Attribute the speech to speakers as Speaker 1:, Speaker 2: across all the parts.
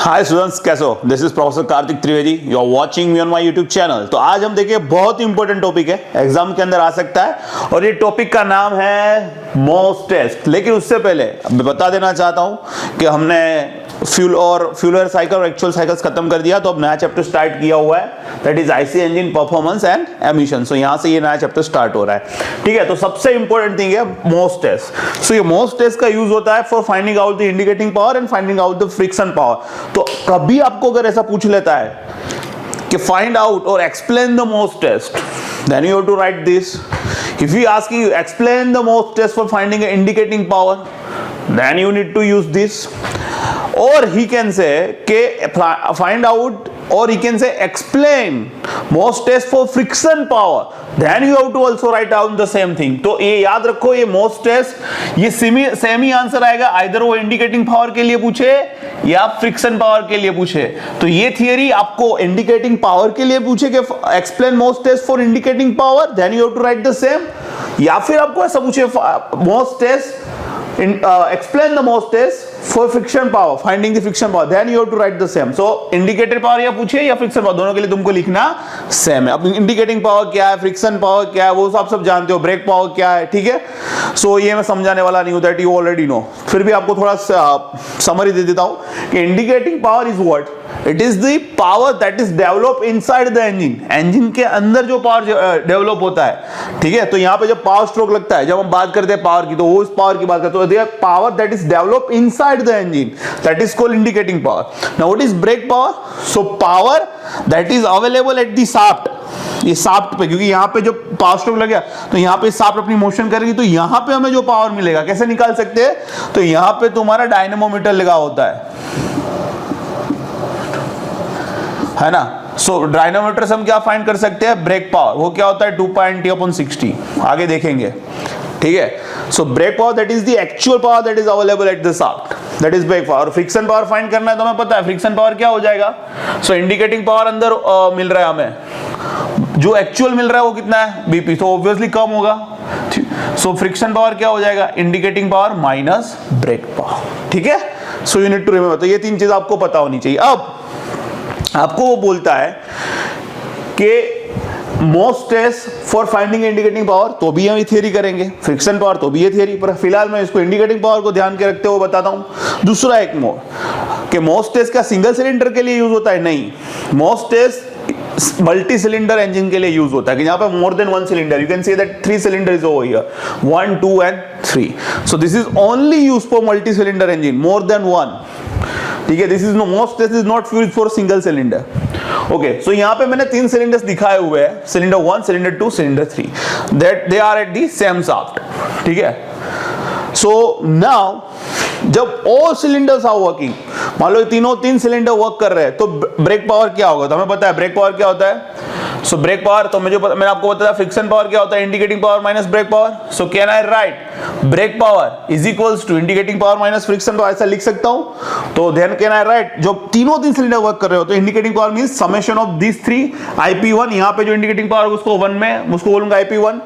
Speaker 1: हाय students, कैसे हो? This is professor Kartik Trivedi, you are watching me on my YouTube channel. तो आज हम देखिए बहुत ही इंपॉर्टेंट टॉपिक है, एग्जाम के अंदर आ सकता है और ये टॉपिक का नाम है मोस्ट टेस्ट। लेकिन उससे पहले मैं बता देना चाहता हूं कि हमने फ्यूल साइकिल और एक्चुअल साइकिल्स खत्म कर दिया, तो अब नया चैप्टर स्टार्ट किया हुआ है, that is IC engine performance and emission. So यहां से ये नया चैप्टर स्टार्ट हो रहा है, ठीक है। तो सबसे इंपॉर्टेंट थिंग है मोस्ट टेस्ट। सो ये मोस्ट टेस्ट का यूज होता है for finding out the indicating power and finding out the friction power. तो कभी आपको अगर ऐसा पूछ लेता है कि फाइंड आउट और एक्सप्लेन द मोस्ट test, then you have to write this. If he asking you explain the most test for finding an indicating power, then you need to use this. Or he can say find out, or he can say explain most test for friction power, then you have to also write down the same thing. तो ये याद रखो, ये most test ये same ही answer आएगा, either वो indicating power के लिए पूछे या फ्रिक्शन पावर के लिए पूछे। तो ये थियरी आपको इंडिकेटिंग पावर के लिए पूछे कि एक्सप्लेन मोस्ट test for indicating power, then you have to write the same. या फिर आपको ऐसा पूछे मोस्ट test explain the most test for friction power, finding the friction power, then you have to write the same. So indicator power या पूछे या friction power, दोनों के लिए तुमको लिखना सेम है। अब इंडिकेटिंग पावर क्या है, फ्रिक्शन पावर क्या है, वो आप सब जानते हो, ब्रेक पावर क्या है, ठीक है। सो ये मैं समझाने वाला नहीं हूं, दैट यू ऑलरेडी नो। फिर भी आपको थोड़ा समरी दे देता हूं कि indicating power is what, it is the power that is develop inside the engine. Engine के अंदर जो पावर डेवलप होता है, ठीक है। तो यहाँ पे जब पावर स्ट्रोक लगता है, जब हम बात करते हैं पावर की, तो वो इस पावर की बात करते हैं, तो power that is develop inside the engine, that is called indicating power. Now what is brake power? So power that is available at the shaft, ये शाफ्ट पे, क्योंकि यहाँ पे जो पावर स्ट्रोक लग गया तो यहाँ पे शाफ्ट अपनी मोशन करेगी, तो यहाँ पे हमें जो पावर मिलेगा कैसे निकाल सकते हैं? तो यहाँ पे तुम्हारा डायनेमोमीटर लगा होता है ना। सो डायनेमोमीटर से हम क्या फाइंड कर सकते हैं? Brake power. वो क्या होता है? 2.T/60। आगे देखेंगे, ठीक है। So brake power that is the actual power that is available at the shaft, that is brake power. Friction power find करना है तो हमें पता है फ्रिक्शन पावर क्या हो जाएगा। सो इंडिकेटिंग पावर अंदर मिल रहा है हमें, जो एक्चुअल मिल रहा है वो कितना है? बीपी, तो ऑब्वियसली कम होगा। सो फ्रिक्शन पावर क्या हो जाएगा? Indicating power minus brake power, ठीक है। So you need to remember, तो ये तीन चीज आपको पता होनी चाहिए। अब आपको वो बोलता है कि मोस्ट test for finding indicating power, तो भी हम ये थियरी करेंगे, फ्रिक्शन पावर तो भी ये थियरी, पर फिलहाल मैं इसको इंडिकेटिंग पावर को ध्यान के रखते हुए बताता हूं। दूसरा एक मोड कि मोस्ट टेस्ट क्या सिंगल सिलेंडर के लिए यूज होता है? नहीं, मोस्ट टेस्ट मल्टी सिलेंडर इंजन के लिए यूज होता है, कि यहां पे more than one cylinder, you can see that 3 cylinder is over here, 1, 2 and 3. So this is only use for multi cylinder engine, more than one, ठीक है। दिस इज नो मोस्ट test is not used for single cylinder. Okay, so यहां पे मैंने 3 cylinders दिखाए हुए हैं, cylinder 1, cylinder 2, cylinder 3, that they are at the same shaft, ठीक है। सो नाउ जब ऑल सिलेंडर्स आर वर्किंग, मान लो तीनों 3 सिलेंडर वर्क कर रहे हैं, तो ब्रेक पावर क्या होगा? तो हमें पता है ब्रेक पावर क्या होता है। सो ब्रेक पावर, तो मैंने आपको बताया फ्रिक्शन पावर क्या होता है? Indicating power minus brake power. So can I write brake power is equals to indicating power minus friction power, ऐसा लिख सकता हूं। तो देन कैन आई राइट, जो तीनों 3 सिलेंडर वर्क कर रहे हो, तो indicating power means summation of this 3 IP1। यहां पे जो इंडिकेटिंग पावर उसको 1 में उसको बोलूंगा IP1,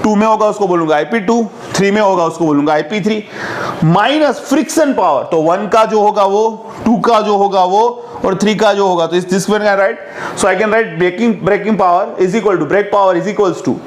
Speaker 1: 2 में होगा उसको बोलूंगा IP2, 3 में होगा उसको बोलूंगा IP3, माइनस फ्रिक्शन पावर, तो 1 का जो होगा वो, 2 का जो होगा वो, और 3 का जो होगा, तो इस this one I right. So I can write braking power is equal to brake power is equals to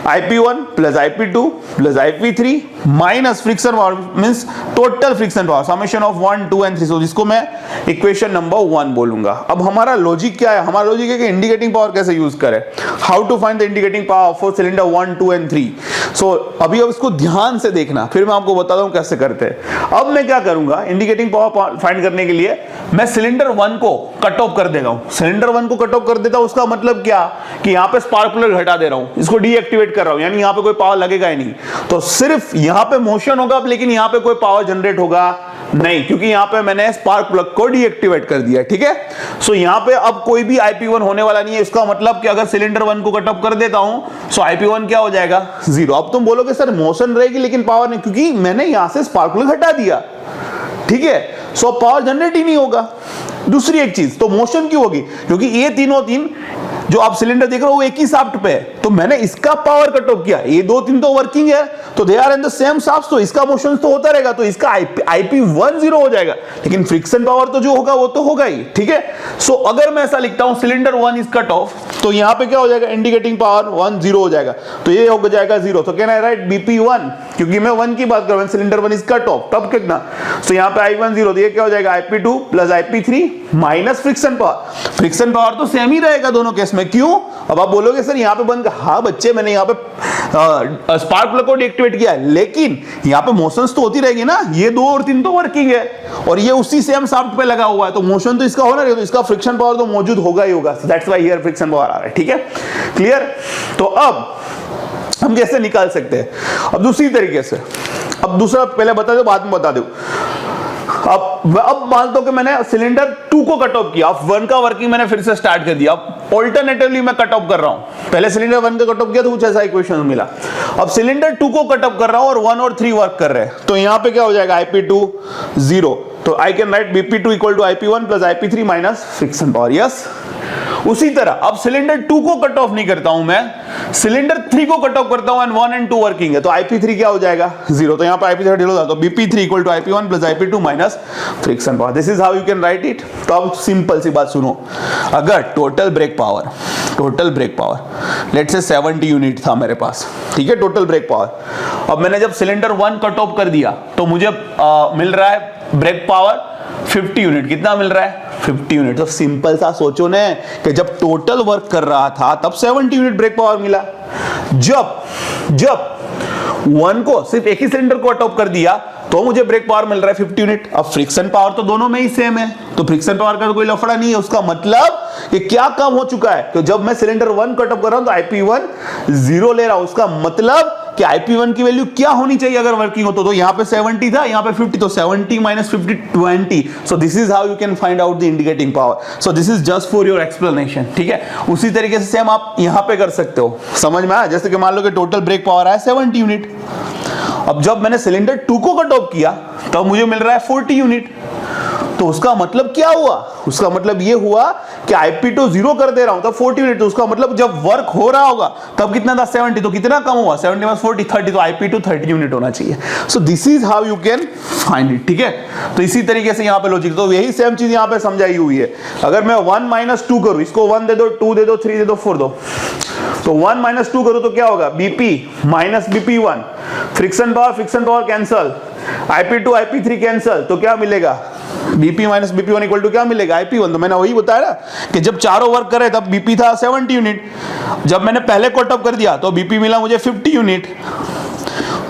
Speaker 1: IP1 plus IP2 plus IP3 minus friction power means total friction power, summation of 1, 2 and 3। So जिसको मैं equation number 1 बोलूंगा। अब हमारा logic क्या है? हमारा logic है कि इंडिकेटिंग पावर कैसे यूज करें, how to find the indicating power for cylinder 1, 2 and 3। So अभी अब इसको ध्यान से देखना, फिर मैं आपको बताता हूं कैसे करते हैं। अब मैं क्या करूंगा, इंडिकेटिंग पावर फाइंड करने के लिए मैं सिलेंडर 1 को कट ऑफ कर देगा हूं। सिलेंडर 1 को कट ऑफ कर देता हूं, उसका मतलब क्या कि यहां पे स्पार्क प्लग हटा दे रहा हूं, इसको डीएक्टिवेट कर रहा हूं, यानी यहां पे कोई पावर लगेगा ही नहीं। तो सिर्फ यहां पे मोशन होगा, लेकिन यहां पे कोई पावर जनरेट होगा नहीं, क्योंकि यहां पे मैंने स्पार्क प्लग को डीएक्टिवेट कर दिया, ठीक है। सो यहां पे अब कोई भी IP1 होने वाला नहीं है। इसका मतलब कि अगर सिलेंडर 1 को कट ऑफ कर देता हूं, सो IP1 क्या हो जाएगा? 0। अब तुम बोलोगे सर मोशन रहेगी लेकिन पावर नहीं, क्योंकि मैंने यहां से स्पार्क प्लग हटा दिया, ठीक है। सो पावर जनरेट ही नहीं होगा। दूसरी एक चीज, तो मोशन क्यों होगी? क्योंकि ये तीनों 3 जो आप सिलेंडर देख रहे हो वो एक ही शाफ्ट पे है, तो तो मैंने इसका पावर कट ऑफ किया, ये 2 3 तो वर्किंग है, तो they are in the same shaft, तो इसका मोशन तो होता रहेगा, तो इसका IP 1 0 हो जाएगा, लेकिन फ्रिक्शन पावर तो जो होगा वो तो होगा ही, ठीक है। सो अगर मैं ऐसा लिखता हूं सिलेंडर 1 इज कट ऑफ, तो यहां पे क्या हो जाएगा, इंडिकेटिंग पावर 1 0 हो जाएगा, तो ये हो जाएगा 0, तो कैन आई राइट BP1, क्योंकि मैं 1 की बात कर रहा हूं, सिलेंडर 1 इज कट ऑफ, तब कितना, तो यहां पे I1 0, तो ये क्या हो जाएगा IP2 plus IP3 minus friction power. Friction power तो सेम ही रहेगा दोनों केस में, क्यों? अब आप बोलोगे सर यहां पे बंद, हाँ बच्चे मैंने यहां पे स्पार्क प्लग को डीएक्टिवेट किया है, लेकिन यहां पे मोशंस तो होती रहेगी ना, ये 2 और 3 तो वर्किंग है और ये उसी सेम शाफ्ट पे लगा हुआ है, तो मोशन तो इसका होना रहेगा, तो इसका फ्रिक्शन पावर तो मौजूद होगा ही होगा, that's why here friction power आ रहा है, ठीक है, क्लियर। तो अब हम कैसे निकाल सकते हैं, अब दूसरी तरीके से, अब दूसरा पहले बता दो बाद में बता दो। अब मान लो कि मैंने सिलेंडर 2 को कट ऑफ किया, अब 1 का वर्किंग मैंने फिर से स्टार्ट कर दिया, अब ऑल्टरनेटिवली मैं कट ऑफ कर रहा हूं, पहले सिलेंडर 1 का कट ऑफ किया तो कुछ ऐसा इक्वेशन मिला, अब सिलेंडर 2 को कट ऑफ कर रहा हूं और 1 और 3 वर्क कर रहे हैं, तो यहां पे क्या हो जाएगा IP2 0, तो I can write BP2 equal to IP1 plus IP3 minus friction power, yes. उसी तरह अब सिलेंडर 2 को कट ऑफ नहीं करता हूं मैं, सिलेंडर 3 को कट ऑफ करता हूं एंड 1 एंड 2 वर्किंग है, तो IP3 क्या हो जाएगा 0, तो यहां पे IP3 डिल हो जाता है, तो BP3 equal to IP1 plus IP2 minus friction power, this is how you can write it. तो अब सिंपल सी बात सुनो, अगर total break power let's say 70 unit था मेरे पास, ठीक है, टोटल ब्रेक पावर, अब मैंने जब सिलेंडर 1 कट ऑफ कर दिया तो मुझे मिल रहा है ब्रेक पावर 50 यूनिट, कितना मिल रहा है 50 यूनिट। तो सिंपल सा सोचो ने कि जब टोटल वर्क कर रहा था तब 70 यूनिट ब्रेक पावर मिला, जब 1 को सिर्फ एक ही सिलेंडर को कट ऑफ कर दिया तो मुझे ब्रेक पावर मिल रहा है 50 यूनिट। अब फ्रिक्शन पावर तो दोनों में ही सेम है, तो फ्रिक्शन पावर का तो कोई लफड़ा नहीं है, उसका मतलब ये क्या कम हो चुका है, तो जब मैं सिलेंडर 1 कट ऑफ कर रहा हूं तो IP1 0 ले रहा हूं, उसका मतलब कि IP1 की वैल्यू क्या होनी चाहिए अगर वर्किंग हो तो यहां पे 70 था, यहां पे 50, तो 70 minus 50 20, so this is how you can find out the indicating power. So this is just for your explanation, ठीक है। उसी तरीके से सेम आप यहां पे कर सकते हो, समझ में आया, जैसे कि मान लो कि टोटल ब्रेक पावर है 70 यूनिट, अब जब मैंने सिलेंडर 2 को कट ऑफ किया तब मुझे मिल रहा है 40 यूनिट, तो उसका मतलब क्या हुआ, उसका मतलब ये हुआ कि IP2 0 कर दे रहा हूं तब 40 यूनिट, तो उसका मतलब जब वर्क हो रहा होगा तब कितना था 70, तो कितना कम हुआ 70 माइनस 40 30, तो IP2 30 यूनिट होना चाहिए। सो this is how you can find it, ठीक है। तो इसी तरीके से यहां पे लॉजिक, तो यही सेम चीज यहां पे समझाई हुई है। अगर मैं 1 माइनस 2 करूं, इसको 1 दे दो, 2 दे दो, 3 दे दो, 4 दो, तो 1 माइनस 2 करो तो क्या होगा BP minus BP1, friction power cancel, IP2 IP3 cancel, तो क्या मिलेगा BP minus BP1 equal to क्या मिलेगा IP1। तो मैंने वही बताया ना कि जब चारों वर्क करे तब BP था 70 यूनिट, जब मैंने पहले कट ऑफ कर दिया तो BP मिला मुझे 50 यूनिट,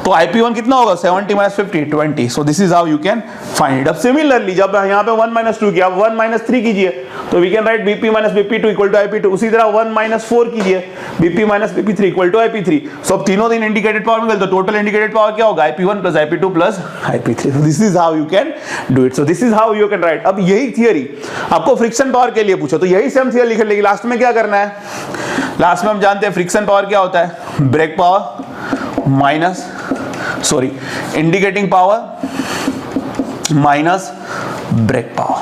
Speaker 1: तो IP1 कितना होगा 70 minus 50 20, so this is how you can find it. अब सिमिलरली जब यहाँ पे 1 माइनस 2 किया, अब 1 माइनस 3 कीजिए तो we can write BP minus BP2 equal to IP2, उसी तरह 1 माइनस 4 कीजिए BP minus BP3 equal to IP3, so अब तीनों दिन इंडिकेटेड पावर मिल गए, तो टोटल इंडिकेटेड पावर क्या होगा IP1 plus IP2 plus IP3, so this is how you can do it, so this is how you can right. अब यही theory आपको फ्रिक्शन पावर के लिए पूछो तो यही सेम थियरी लिख लेगी, लास्ट में क्या करना है, लास्ट में हम जानते हैं फ्रिक्शन पावर क्या होता है, brake power minus indicating power minus brake power,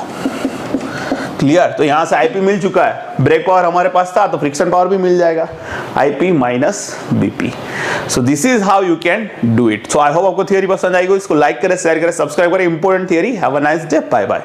Speaker 1: clear. तो यहां से IP मिल चुका है, ब्रेक पावर हमारे पास था तो फ्रिक्शन पावर भी मिल जाएगा IP minus BP। So this is how you can do it. So I hope आपको थियरी पसंद आएगी, इसको लाइक करें, शेयर करें, सब्सक्राइब करें, important theory. Have a nice day, bye bye.